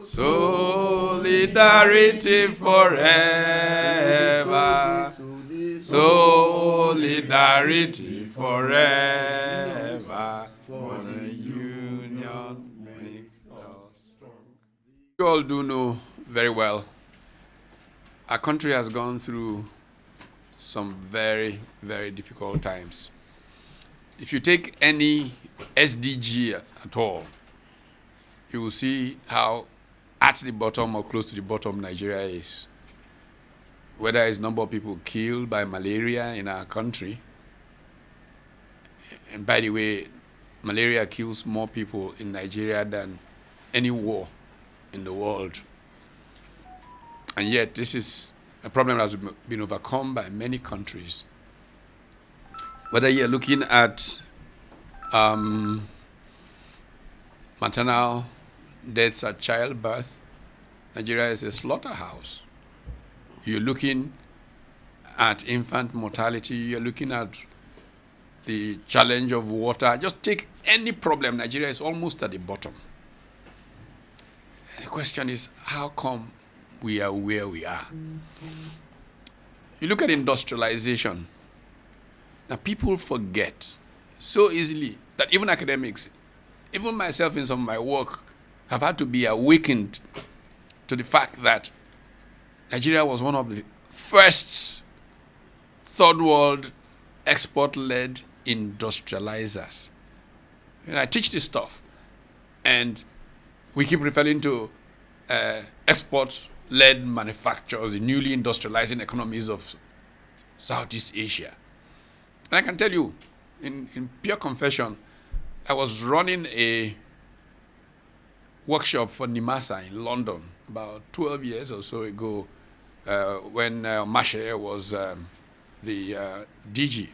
Solidarity forever. Solidarity forever. For the union makes us strong. You all do know very well, our country has gone through some very, very difficult times. If you take any SDG at all, you will see how at the bottom or close to the bottom Nigeria is. Whether it's number of people killed by malaria in our country, and by the way, malaria kills more people in Nigeria than any war in the world. And yet this is a problem that has been overcome by many countries. Whether you're looking at maternal deaths at childbirth, Nigeria is a slaughterhouse. You're looking at infant mortality, you're looking at the challenge of water. Just take any problem, Nigeria is almost at the bottom. The question is, how come we are where we are? You look at industrialization. Now, people forget so easily that even academics, even myself in some of my work, have had to be awakened to the fact that Nigeria was one of the first third world export-led industrializers. And I teach this stuff, and we keep referring to export-led manufacturers, the newly industrializing economies of Southeast Asia. And I can tell you, in pure confession, I was running a workshop for NIMASA in London about 12 years or so ago, when Masha was the DG.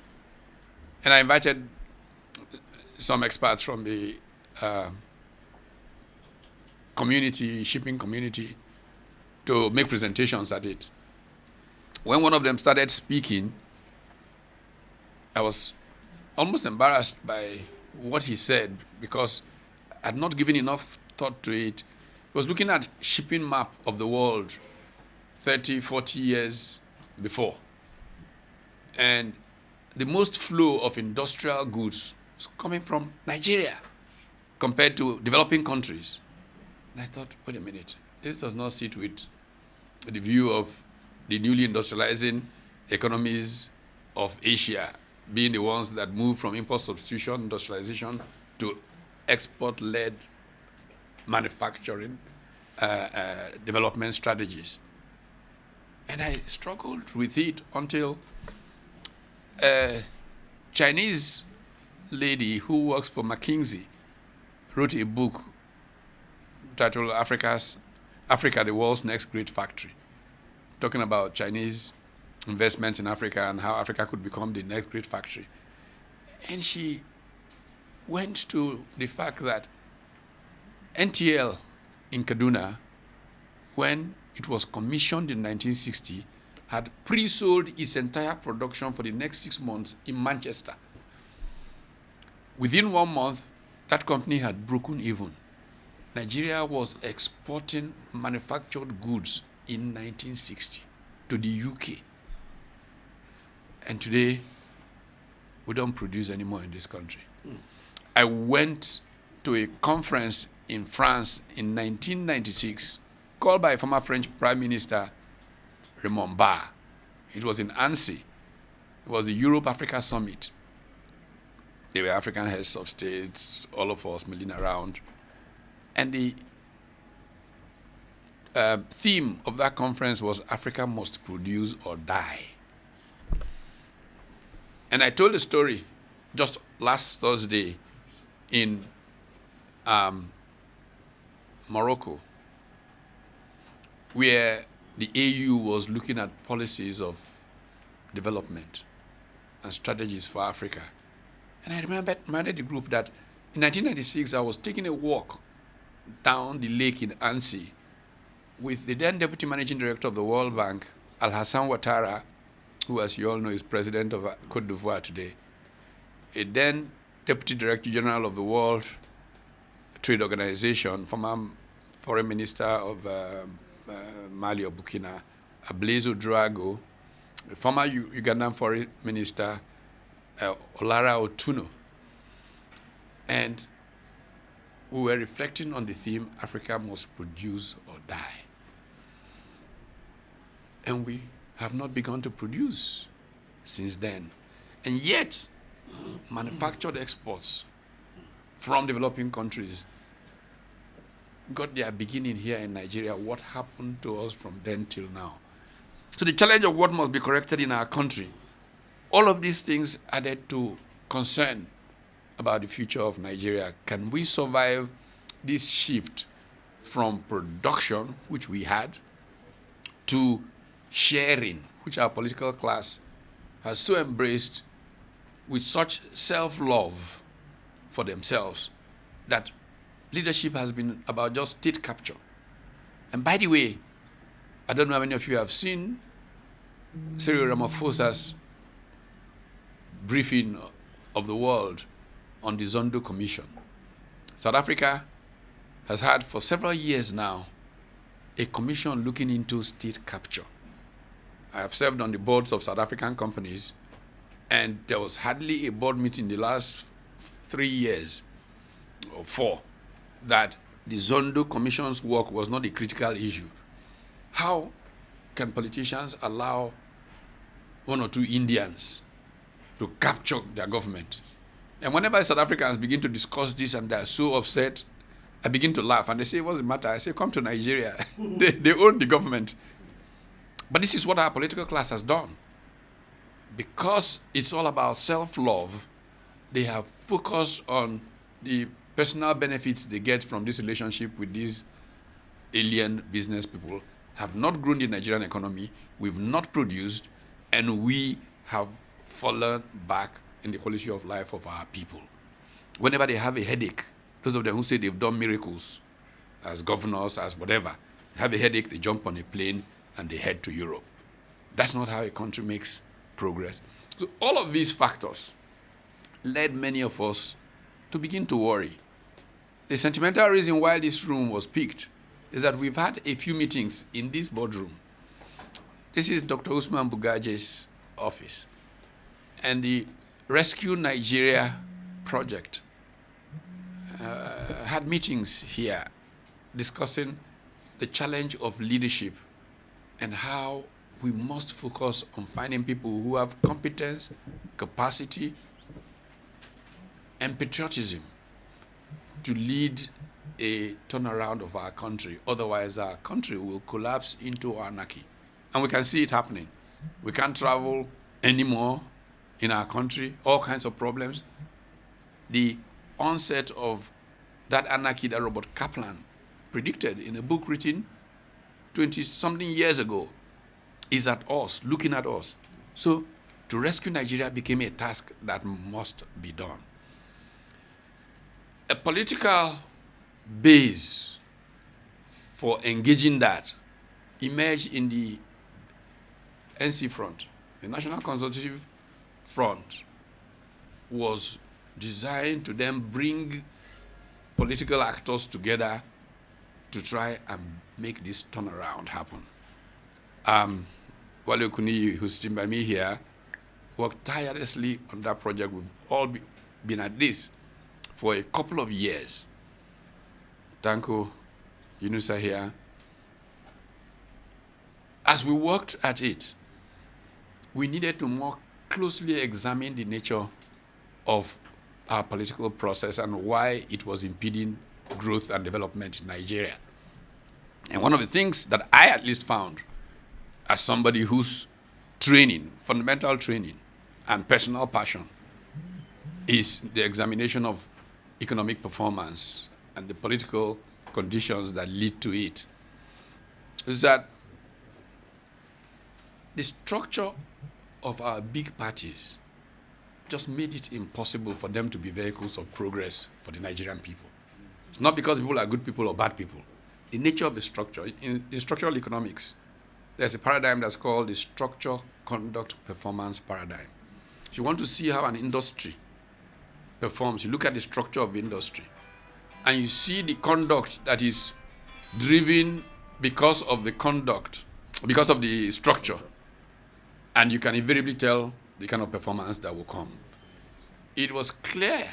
And I invited some experts from the shipping community, to make presentations at it. When one of them started speaking, I was almost embarrassed by what he said because I had not given enough thought to it. He was looking at shipping map of the world 30, 40 years before. And the most flow of industrial goods was coming from Nigeria compared to developing countries. And I thought, wait a minute, this does not sit with the view of the newly industrializing economies of Asia being the ones that move from import substitution, industrialization, to export-led manufacturing development strategies. And I struggled with it until a Chinese lady who works for McKinsey wrote a book titled Africa, the World's Next Great Factory, talking about Chinese investments in Africa and how Africa could become the next great factory. And she went to the fact that NTL in Kaduna, when it was commissioned in 1960, had pre-sold its entire production for the next 6 months in Manchester. Within 1 month, that company had broken even. Nigeria was exporting manufactured goods in 1960 to the UK. And today, we don't produce anymore in this country. I went to a conference in France in 1996 called by former French Prime Minister Raymond Barre. It was in Annecy. It was the Europe-Africa Summit. There were African heads of states, all of us milling around. And the theme of that conference was Africa must produce or die. And I told a story just last Thursday in Morocco, where the AU was looking at policies of development and strategies for Africa. And I reminded the group that in 1996, I was taking a walk down the lake in Annecy with the then Deputy Managing Director of the World Bank, Al-Hassan Ouattara, who, as you all know, is President of Côte d'Ivoire today, a then Deputy Director General of the World Trade Organization, former foreign minister of Mali or Burkina, Ablezo Drago, the former Ugandan foreign minister, Olara Otuno. And we were reflecting on the theme, Africa must produce or die. And we have not begun to produce since then. And yet, manufactured exports from developing countries got their beginning here in Nigeria. What happened to us from then till now? So the challenge of what must be corrected in our country, all of these things added to concern about the future of Nigeria. Can we survive this shift from production, which we had, to sharing, which our political class has so embraced with such self-love for themselves that leadership has been about just state capture? And by the way, I don't know how many of you have seen Cyril Ramaphosa's briefing of the world on the Zondo Commission. South Africa has had for several years now a commission looking into state capture. I have served on the boards of South African companies, and there was hardly a board meeting in the last 3 years or 4 that the Zondo Commission's work was not a critical issue. How can politicians allow 1 or 2 Indians to capture their government? And whenever South Africans begin to discuss this and they're so upset, I begin to laugh and they say, what's the matter? I say, come to Nigeria. they own the government. But this is what our political class has done. Because it's all about self-love, they have focused on the personal benefits they get from this relationship with these alien business people, have not grown the Nigerian economy, we've not produced, and we have fallen back in the quality of life of our people. Whenever they have a headache, those of them who say they've done miracles as governors, as whatever, have a headache, they jump on a plane and they head to Europe. That's not how a country makes progress. So all of these factors led many of us to begin to worry. The sentimental reason why this room was picked is that we've had a few meetings in this boardroom. This is Dr. Usman Bugaje's office. And the Rescue Nigeria project had meetings here discussing the challenge of leadership and how we must focus on finding people who have competence, capacity, and patriotism to lead a turnaround of our country. Otherwise, our country will collapse into anarchy. And we can see it happening. We can't travel anymore in our country, all kinds of problems. The onset of that anarchy that Robert Kaplan predicted in a book written 20-something years ago is at us, looking at us. So to rescue Nigeria became a task that must be done. A political base for engaging that emerged in the NC Front. The National Consultative Front was designed to then bring political actors together to try and make this turnaround happen. Wale Kuniyi, who's sitting by me here, worked tirelessly on that project. We've all been at this for a couple of years. Tanko, Yunusa here. As we worked at it, we needed to more closely examine the nature of our political process and why it was impeding growth and development in Nigeria. And one of the things that I at least found as somebody whose training, fundamental training, and personal passion is the examination of economic performance and the political conditions that lead to it, is that the structure of our big parties just made it impossible for them to be vehicles of progress for the Nigerian people. It's not because people are good people or bad people. The nature of the structure, in structural economics, there's a paradigm that's called the structure, conduct, performance paradigm. If you want to see how an industry performs, you look at the structure of the industry, and you see the conduct that is driven because of the conduct, because of the structure. And you can invariably tell the kind of performance that will come. It was clear,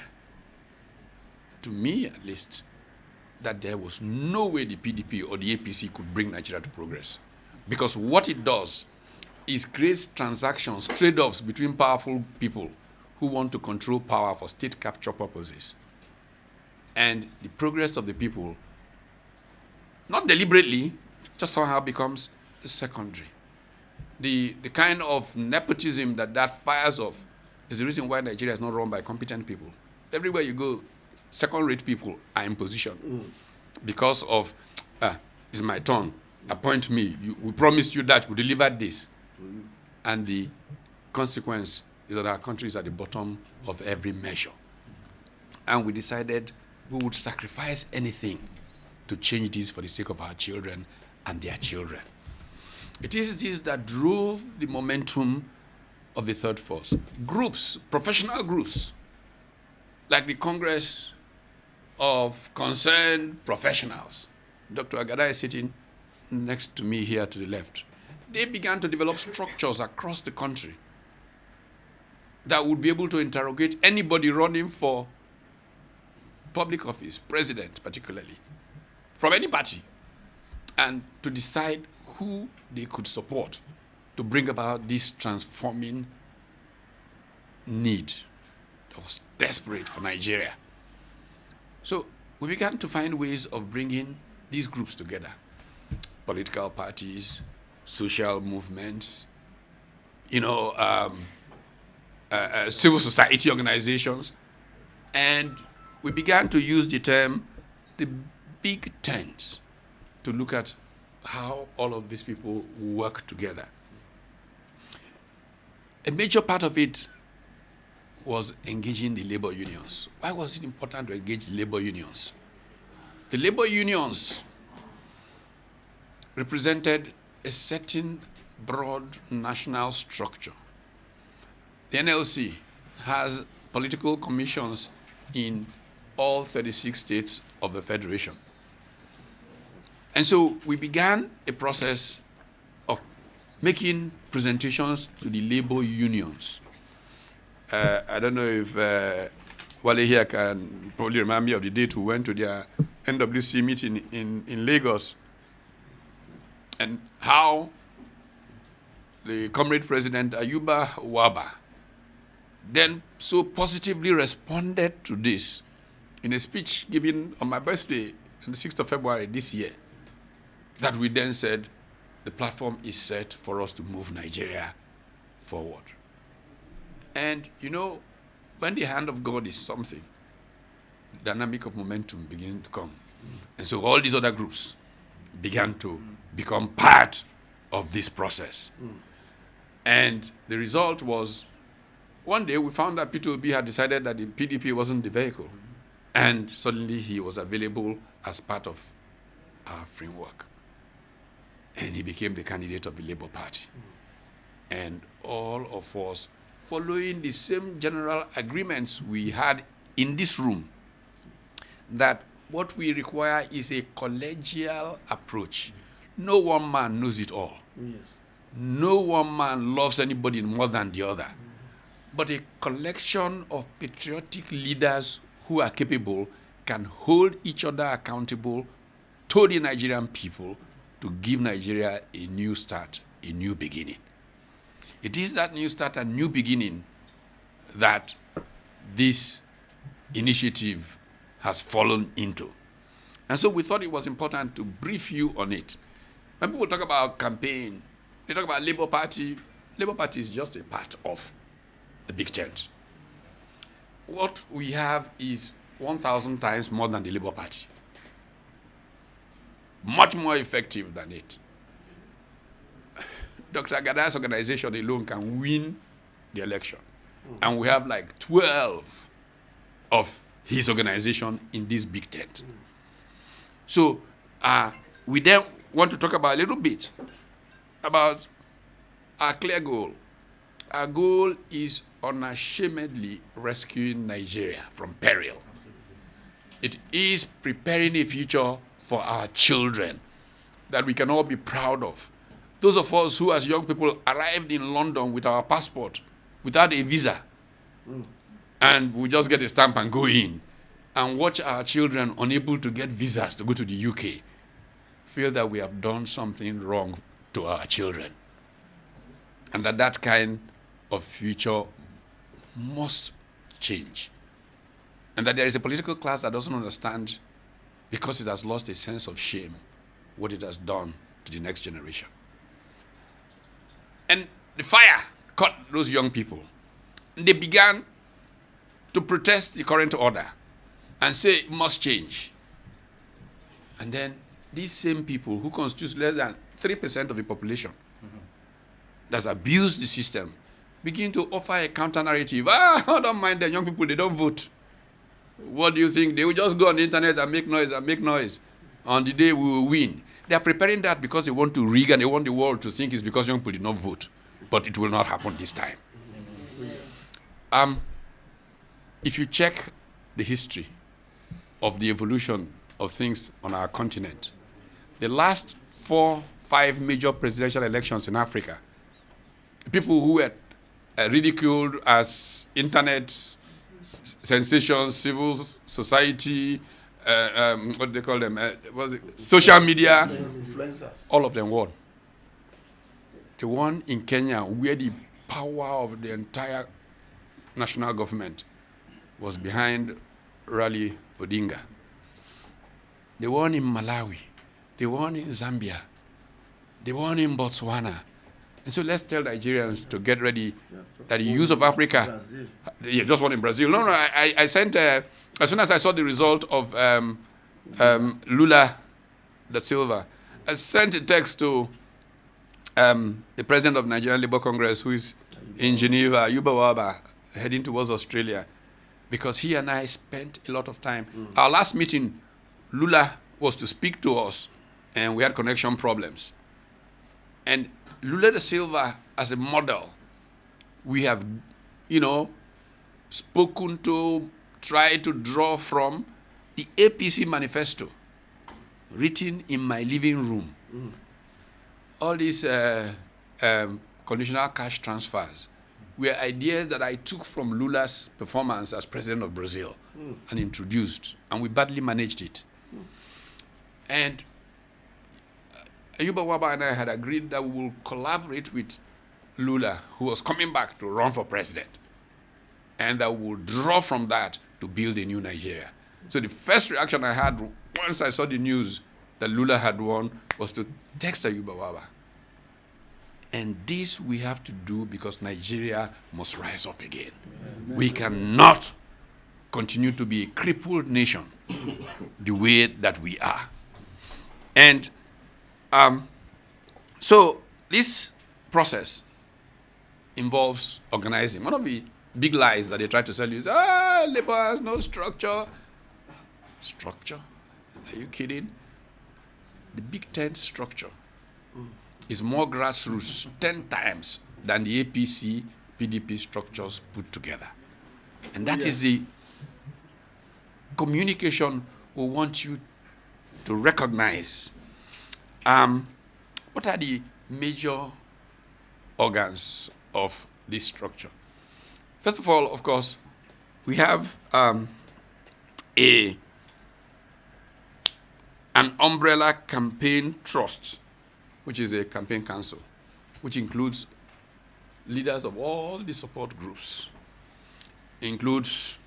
to me at least, that there was no way the PDP or the APC could bring Nigeria to progress. Because what it does is creates transactions, trade-offs between powerful people who want to control power for state capture purposes. And the progress of the people, not deliberately, just somehow becomes secondary. The kind of nepotism that fires off is the reason why Nigeria is not run by competent people. Everywhere you go, second-rate people are in position because of, it's my turn, appoint me, we promised you that, we delivered this. And the consequence is that our country is at the bottom of every measure. And we decided we would sacrifice anything to change this for the sake of our children and their children. It is this that drove the momentum of the third force. Groups, professional groups, like the Congress of Concerned Professionals. Dr. Agada is sitting next to me here to the left. They began to develop structures across the country that would be able to interrogate anybody running for public office, president particularly, from any party, and to decide who they could support to bring about this transforming need that was desperate for Nigeria. So we began to find ways of bringing these groups together. Political parties, social movements, civil society organizations. And we began to use the term the big tent to look at how all of these people work together. A major part of it was engaging the labor unions. Why was it important to engage labor unions? The labor unions represented a certain broad national structure. The NLC has political commissions in all 36 states of the Federation. And so we began a process of making presentations to the labor unions. I don't know if Wale here can probably remind me of the date we went to their NWC meeting in Lagos, and how the comrade president Ayuba Waba then so positively responded to this in a speech given on my birthday on the 6th of February this year, that we then said the platform is set for us to move Nigeria forward. And when the hand of God is something, the dynamic of momentum begins to come. And so all these other groups began to become part of this process. And the result was, one day we found that Peter Obi had decided that the PDP wasn't the vehicle. And suddenly he was available as part of our framework. And he became the candidate of the Labour Party. And all of us, following the same general agreements we had in this room, that what we require is a collegial approach. No one man knows it all. Yes. No one man loves anybody more than the other. But a collection of patriotic leaders who are capable can hold each other accountable to the Nigerian people to give Nigeria a new start, a new beginning. It is that new start and new beginning that this initiative has fallen into. And so we thought it was important to brief you on it. When people talk about campaign, they talk about Labour Party. Labour Party is just a part of the big tent. What we have is 1,000 times more than the Labour Party. Much more effective than it. Dr. Agada's organization alone can win the election. And we have like 12 of his organization in this big tent. So we then want to talk about a little bit about our clear goal. Our goal is unashamedly rescuing Nigeria from peril. It is preparing a future for our children that we can all be proud of. Those of us who, as young people, arrived in London with our passport, without a visa, and we just get a stamp and go in, and watch our children unable to get visas to go to the UK, feel that we have done something wrong to our children. And that kind of future must change. And that there is a political class that doesn't understand, because it has lost a sense of shame, what it has done to the next generation. And the fire caught those young people. They began to protest the current order and say it must change. And then these same people, who constitute less than 3% of the population, that's abused the system, begin to offer a counter-narrative. I don't mind the young people, they don't vote. What do you think? They will just go on the internet and make noise. On the day we will win. They are preparing that because they want to rig, and they want the world to think it's because young people did not vote. But it will not happen this time. If you check the history of the evolution of things on our continent, the last 4-5 major presidential elections in Africa, people who were ridiculed as internet sensations, civil society, what do they call them? Social media. All of them won. The one in Kenya, where the power of the entire national government was behind Rally Odinga. The one in Malawi. The one in Zambia. The one in Botswana. And so let's tell Nigerians to get ready that the use of Africa. Yeah, just one in Brazil. No, I sent, as soon as I saw the result of Lula da Silva, I sent a text to the president of Nigerian Labour Congress, who is in Geneva, Yuba Waba, heading towards Australia, because he and I spent a lot of time. Our last meeting, Lula was to speak to us, and we had connection problems. And Lula da Silva, as a model, we have, spoken to, tried to draw from the APC Manifesto, written in my living room. All these conditional cash transfers were ideas that I took from Lula's performance as president of Brazil and introduced, and we badly managed it. And Ayuba Waba and I had agreed that we will collaborate with Lula, who was coming back to run for president, and that we will draw from that to build a new Nigeria. So the first reaction I had once I saw the news that Lula had won was to text Ayuba Waba. And this we have to do because Nigeria must rise up again. Amen. We cannot continue to be a crippled nation the way that we are. And so this process involves organizing. One of the big lies that they try to sell you is, labor has no structure. Structure? Are you kidding? The Big Tent structure is more grassroots 10 times than the APC, PDP structures put together. And that is the communication we want you to recognize. What are the major organs of this structure? First of all, of course, we have an umbrella campaign trust, which is a campaign council, which includes leaders of all the support groups, includes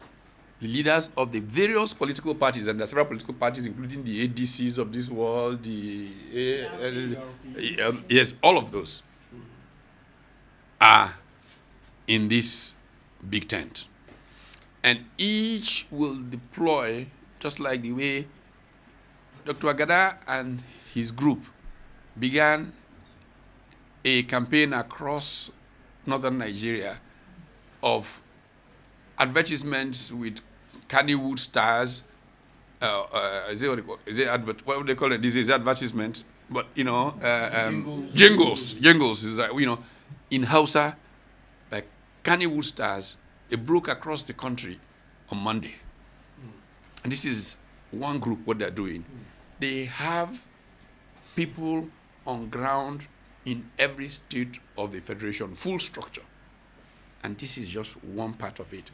the leaders of the various political parties, and there are several political parties, including the ADCs of this world, yes, all of those are in this big tent. And each will deploy, just like the way Dr. Agada and his group began a campaign across northern Nigeria of advertisements with Kannywood stars. What do they call it? This is advertisement, but jingles is in Hausa, like Kannywood stars. It broke across the country on Monday, and this is one group. What they're doing, they have people on ground in every state of the federation, full structure. And this is just one part of it.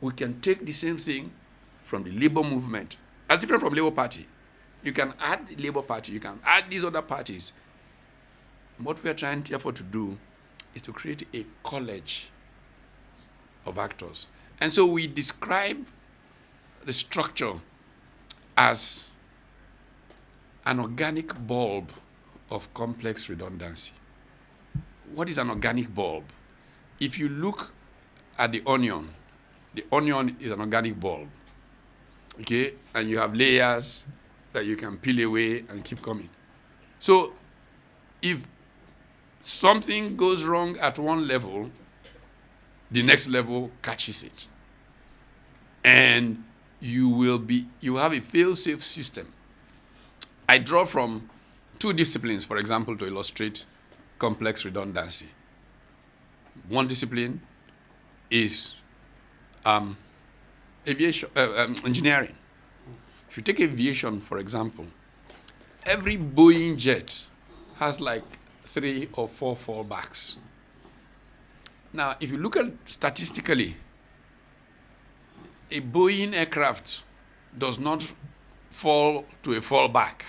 We can take the same thing from the labor movement, as different from Labour Party. You can add the Labour Party, you can add these other parties. And what we are trying, therefore, to do is to create a college of actors. And so we describe the structure as an organic bulb of complex redundancy. What is an organic bulb? If you look at the onion is an organic bulb, okay? And you have layers that you can peel away and keep coming. So if something goes wrong at one level, the next level catches it. And you have a fail-safe system. I draw from two disciplines, for example, to illustrate complex redundancy. One discipline is aviation, engineering. If you take aviation, for example, every Boeing jet has like 3 or 4 fallbacks. Now, if you look at statistically, a Boeing aircraft does not fall to a fallback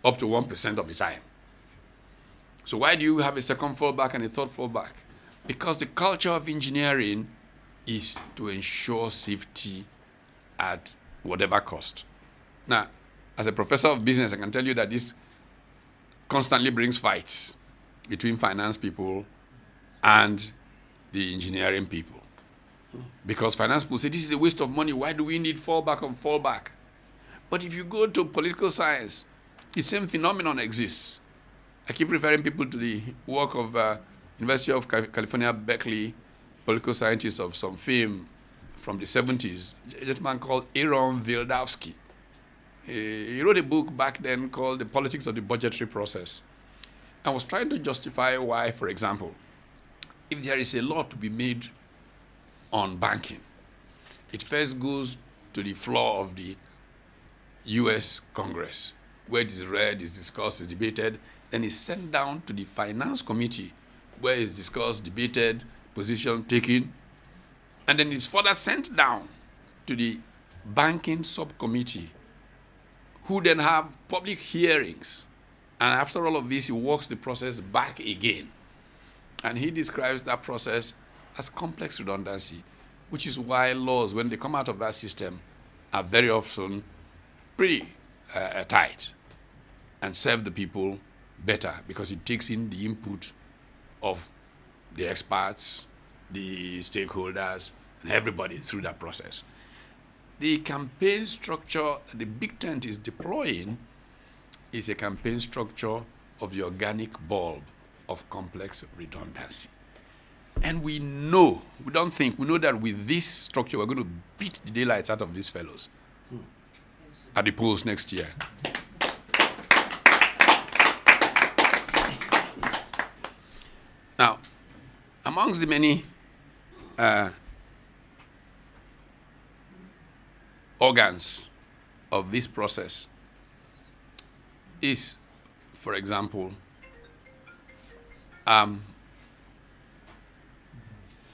up to 1% of the time. So why do you have a second fallback and a third fallback? Because the culture of engineering is to ensure safety at whatever cost. Now, as a professor of business, I can tell you that this constantly brings fights between finance people and the engineering people. Because finance people say, this is a waste of money. Why do we need fallback on fallback? But if you go to political science, the same phenomenon exists. I keep referring people to the work of University of California, Berkeley, political scientists of some fame from the 70s, a gentleman called Aaron Wildavsky. He wrote a book back then called The Politics of the Budgetary Process. And was trying to justify why, for example, if there is a law to be made on banking, it first goes to the floor of the US Congress, where it is read, is discussed, is debated, then it's sent down to the Finance Committee, where it's discussed, debated, position taken, and then it's further sent down to the Banking Subcommittee, who then have public hearings. And after all of this, he walks the process back again. And he describes that process as complex redundancy, which is why laws, when they come out of that system, are very often pretty tight and serve the people better, because it takes in the input of the experts, the stakeholders, and everybody through that process. The campaign structure the Big Tent is deploying is a campaign structure of the organic bulb of complex redundancy. And we know that with this structure, we're going to beat the daylights out of these fellows at the polls next year. Now, amongst the many organs of this process is, for example,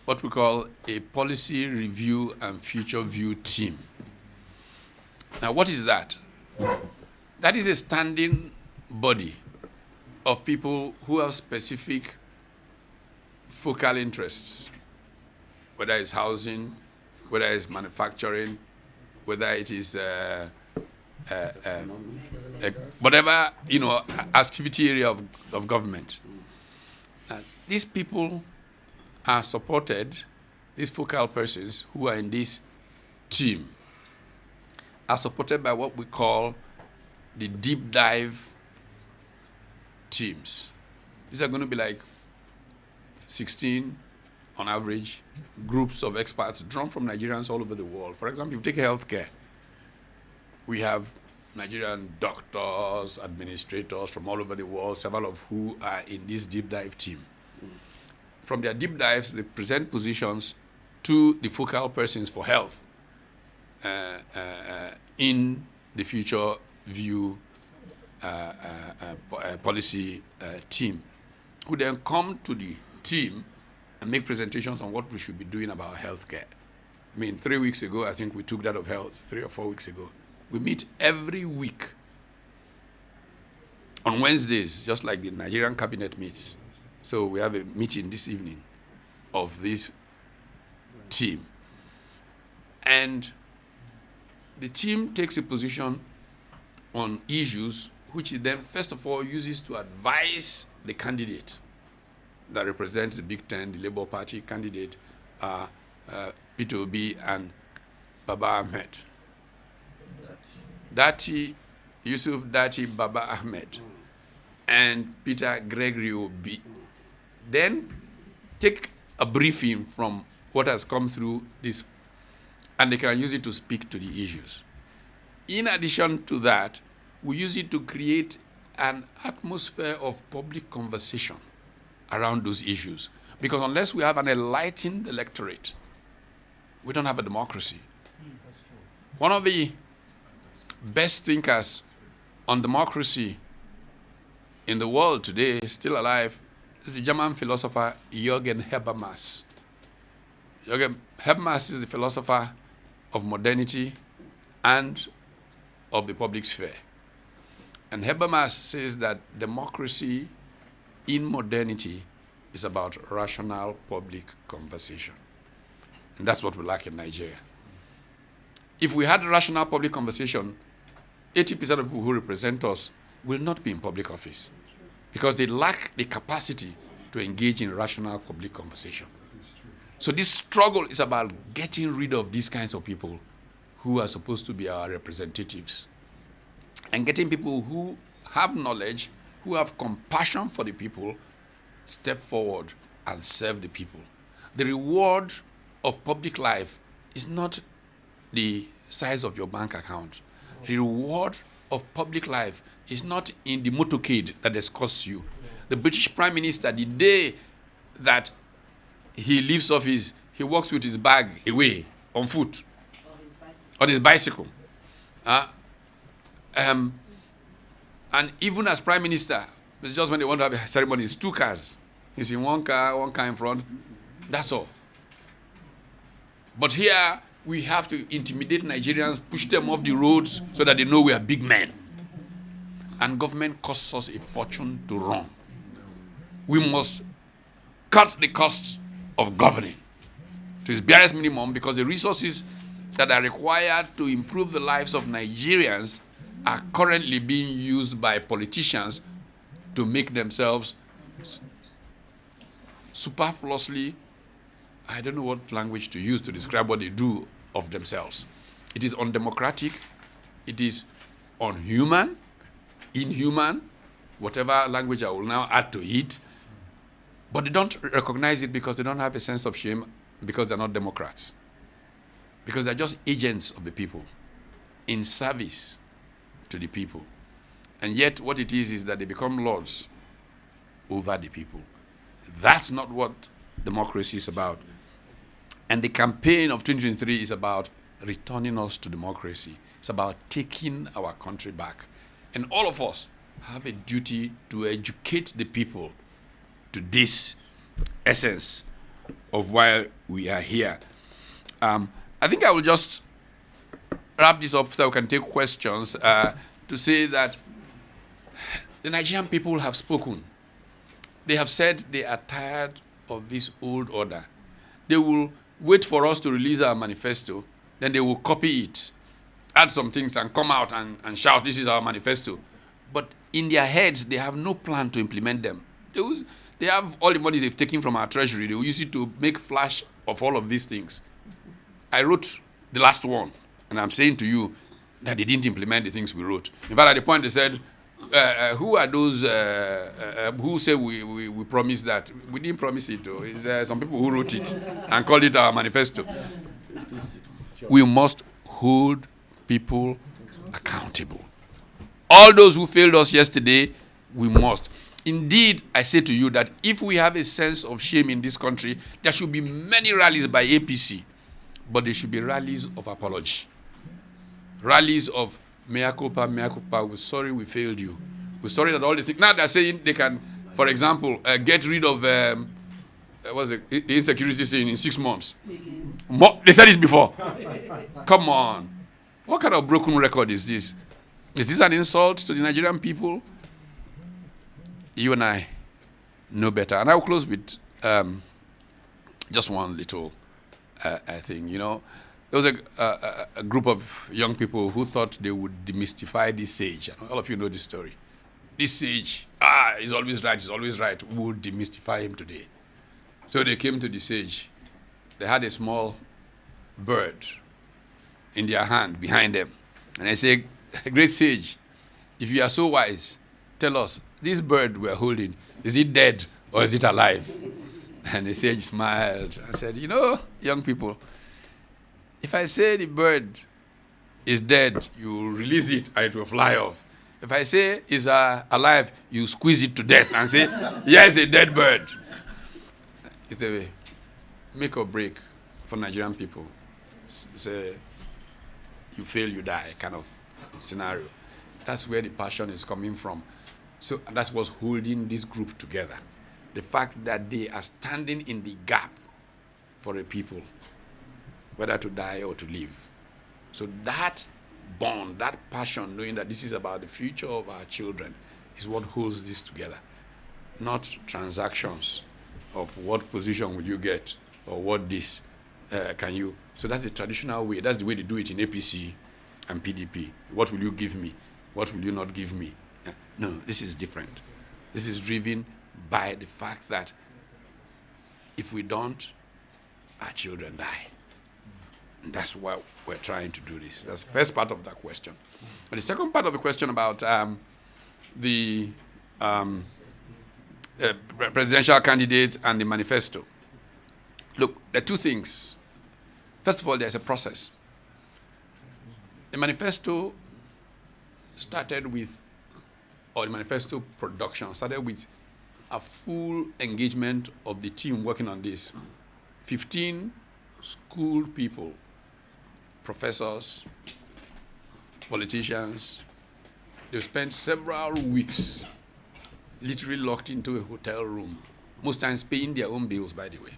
what we call a policy review and future view team. Now, what is that? That is a standing body of people who have specific focal interests, whether it's housing, whether it's manufacturing, whether it is whatever activity area of government. These people are supported, these focal persons who are in this team are supported by what we call the deep dive teams. These are going to be like 16 on average groups of experts drawn from Nigerians all over the world. For example, if you take healthcare, we have Nigerian doctors, administrators from all over the world, several of who are in this deep dive team. From their deep dives, they present positions to the focal persons for health in the future view policy team, who then come to the team and make presentations on what we should be doing about healthcare. I mean, 3 weeks ago, I think we took that of health, 3 or 4 weeks ago. We meet every week on Wednesdays, just like the Nigerian cabinet meets. So we have a meeting this evening of this team. And the team takes a position on issues which it then, first of all, uses to advise the candidate that represents the Big Ten, the Labour Party candidate, Peter Obi and Baba Ahmed. Dati, Yusuf Dati Baba Ahmed, and Peter Gregory Obi. Then take a briefing from what has come through this, and they can use it to speak to the issues. In addition to that, we use it to create an atmosphere of public conversation around those issues. Because unless we have an enlightened electorate, we don't have a democracy. One of the best thinkers on democracy in the world today, still alive, is the German philosopher Jürgen Habermas. Jürgen Habermas is the philosopher of modernity and of the public sphere. And Habermas says that democracy in modernity is about rational public conversation. And that's what we lack in Nigeria. If we had rational public conversation, 80% of people who represent us will not be in public office because they lack the capacity to engage in rational public conversation. So this struggle is about getting rid of these kinds of people who are supposed to be our representatives and getting people who have knowledge, who have compassion for the people, step forward and serve the people. The reward of public life is not the size of your bank account. The reward of public life is not in the motorcade that has cost you. The British Prime Minister, the day that he leaves office, he walks with his bag away on foot. On his bicycle. And even as Prime Minister, it's just when they want to have a ceremony, it's 2 cars. He's in one car in front. That's all. But here, we have to intimidate Nigerians, push them off the roads so that they know we are big men. And government costs us a fortune to run. We must cut the costs of governing to its barest minimum because the resources that are required to improve the lives of Nigerians are currently being used by politicians to make themselves superfluously, I don't know what language to use to describe what they do of themselves. It is undemocratic, it is unhuman, inhuman, whatever language I will now add to it, but they don't recognize it because they don't have a sense of shame because they're not Democrats. Because they're just agents of the people in service to the people. And yet what it is that they become lords over the people. That's not what democracy is about. And the campaign of 2023 is about returning us to democracy. It's about taking our country back. And all of us have a duty to educate the people to this essence of why we are here. I think I will just wrap this up so we can take questions to say that the Nigerian people have spoken. They have said they are tired of this old order. They will wait for us to release our manifesto, then they will copy it, add some things and come out and shout, this is our manifesto. But in their heads, they have no plan to implement them. They have all the money they've taken from our treasury. They will use it to make flash of all of these things. I wrote the last one, and I'm saying to you that they didn't implement the things we wrote. In fact, at the point they said, who are those who say we promised that? We didn't promise it, though. It's some people who wrote it and called it our manifesto. We must hold people accountable. All those who failed us yesterday, we must. Indeed, I say to you that if we have a sense of shame in this country, there should be many rallies by APC, but they should be rallies of apology. Rallies of Mea culpa, we're sorry we failed you. We're sorry that all the things. Now they're saying they can, for example, get rid of what's the insecurity thing in 6 months. They said it before. Come on. What kind of broken record is this? Is this an insult to the Nigerian people? You and I know better. And I'll close with just one little thing. You know, there was a group of young people who thought they would demystify this sage. All of you know this story. This sage, he's always right, he's always right. We will demystify him today. So they came to the sage. They had a small bird in their hand behind them. And I say, great sage, if you are so wise, tell us, this bird we're holding, is it dead or is it alive? And the sage smiled and said, you know, young people, if I say the bird is dead, you release it and it will fly off. If I say it's alive, you squeeze it to death and say, yeah, it's a dead bird. It's a make or break for Nigerian people. It's a you fail, you die kind of scenario. That's where the passion is coming from. So that's what's holding this group together. The fact that they are standing in the gap for a people, whether to die or to live. So that bond, that passion, knowing that this is about the future of our children, is what holds this together. Not transactions of what position will you get or what this can you. So that's the traditional way. That's the way they do it in APC and PDP. What will you give me? What will you not give me? No, this is different. This is driven by the fact that if we don't, our children die. And that's why we're trying to do this. That's the first part of that question. But the second part of the question about the presidential candidate and the manifesto. Look, there are two things. First of all, there's a process. The manifesto started with, or the manifesto production started with a full engagement of the team working on this. 15 school people, professors, politicians. They spent several weeks literally locked into a hotel room, most times paying their own bills, by the way.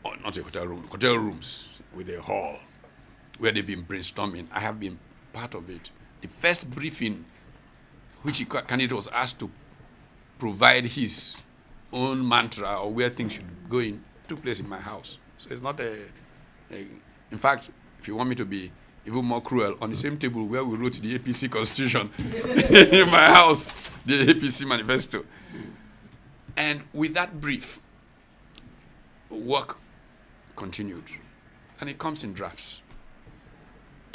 Or not a hotel room, hotel rooms with a hall where they've been brainstorming. I have been part of it. The first briefing, which the candidate was asked to provide his own mantra or where things should go in, took place in my house. So it's not in fact, if you want me to be even more cruel, on the same table where we wrote the APC constitution in my house, the APC manifesto. And with that brief, work continued. And it comes in drafts.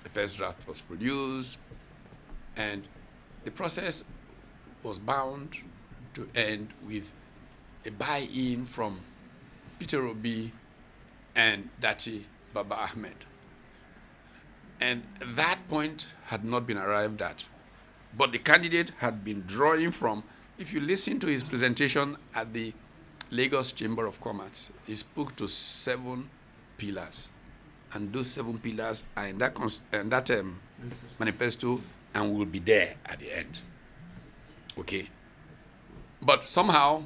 The first draft was produced, and the process was bound to end with a buy-in from Peter Obi and Dati Baba Ahmed. And that point had not been arrived at. But the candidate had been drawing from, if you listen to his presentation at the Lagos Chamber of Commerce, he spoke to 7 pillars. And those 7 pillars are in that manifesto and will be there at the end. Okay? But somehow,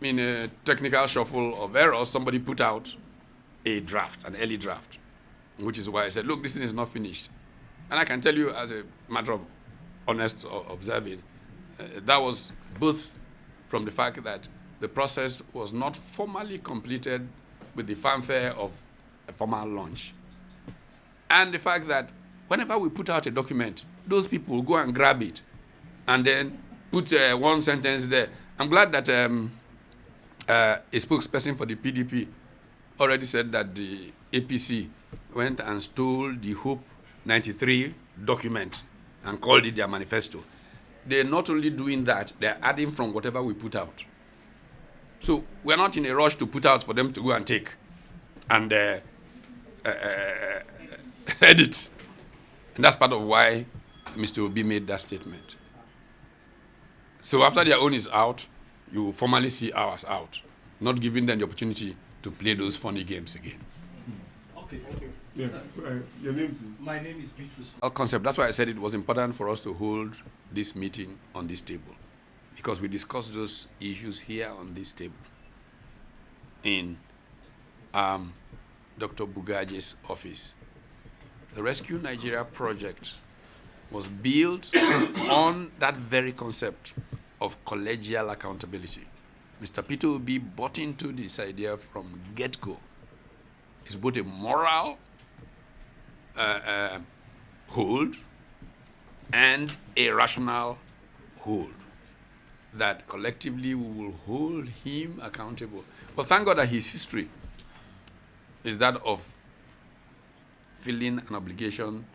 in a technical shuffle of errors, somebody put out a draft, an early draft, which is why I said, look, this thing is not finished. And I can tell you, as a matter of honest observing, that was both from the fact that the process was not formally completed with the fanfare of a formal launch, and the fact that whenever we put out a document, those people will go and grab it and then put one sentence there. I'm glad that a spokesperson for the PDP already said that the APC went and stole the Hope 93 document and called it their manifesto. They're not only doing that, they're adding from whatever we put out. So we're not in a rush to put out for them to go and take and edit. And that's part of why Mr. Obi made that statement. So after their own is out, you will formally see ours out, not giving them the opportunity to play those funny games again. Okay. Yeah. Your name, please. My name is Beatrice. Concept. That's why I said it was important for us to hold this meeting on this table, because we discussed those issues here on this table in Dr. Bugaji's office. The Rescue Nigeria project was built on that very concept of collegial accountability. Mr. Peter Obi bought into this idea from get-go. It's both a moral hold and a rational hold, that collectively we will hold him accountable. But thank God that his history is that of feeling an obligation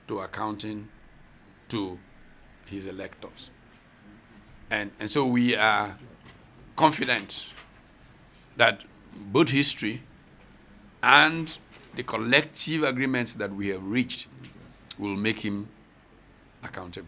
to accounting to his electors. And so we are confident that both history and the collective agreements that we have reached will make him accountable.